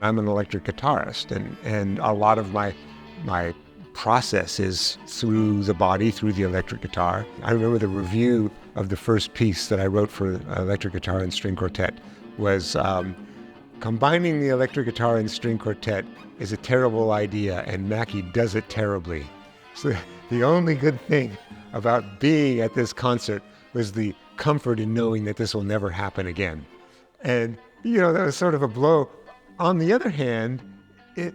I'm an electric guitarist, and a lot of my process is through the body, through the electric guitar. I remember the review of the first piece that I wrote for electric guitar and string quartet was combining the electric guitar and string quartet is a terrible idea, and Mackey does it terribly. So the only good thing about being at this concert was the comfort in knowing that this will never happen again. And, that was sort of a blow. On the other hand, it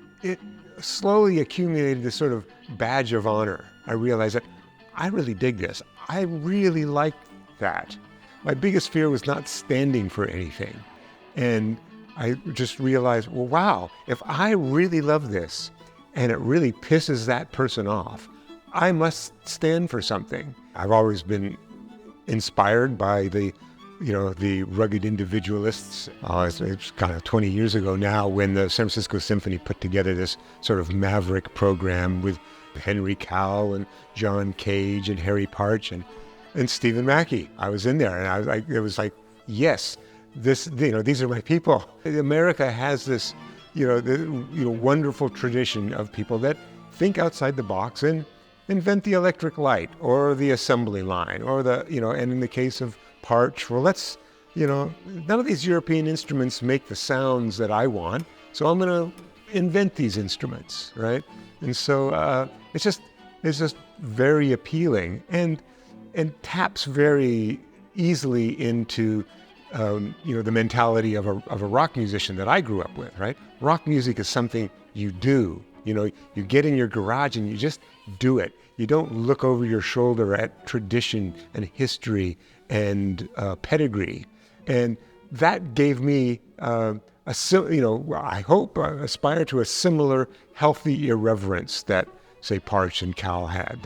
slowly accumulated this sort of badge of honor. I realized that I really dig this. I really like that. My biggest fear was not standing for anything. And I just realized, well, wow, if I really love this and it really pisses that person off, I must stand for something. I've always been inspired by the rugged individualists. It's kind of 20 years ago now when the San Francisco Symphony put together this sort of Maverick program with Henry Cowell and John Cage and Harry Partch and Steven Mackey. I was in there and it was like, yes, these are my people. America has this, wonderful tradition of people that think outside the box and invent the electric light or the assembly line or and in the case of Partch, well, none of these European instruments make the sounds that I want, so I'm going to invent these instruments, right? And so it's just very appealing and taps very easily into the mentality of a rock musician that I grew up with, right? Rock music is something you do. You get in your garage and you just do it. You don't look over your shoulder at tradition and history and pedigree. And that gave me I hope, aspire to a similar healthy irreverence that, say, Partch and Cowell had.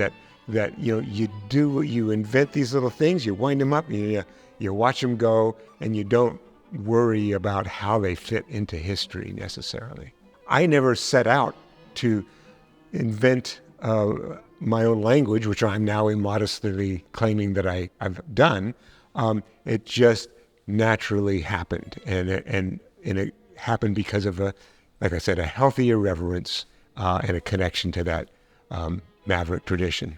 That you invent these little things, you wind them up, you watch them go, and you don't worry about how they fit into history necessarily. I never set out to invent my own language, which I'm now immodestly claiming that I've done. It just naturally happened, and it happened because of like I said, a healthy irreverence and a connection to that Maverick tradition.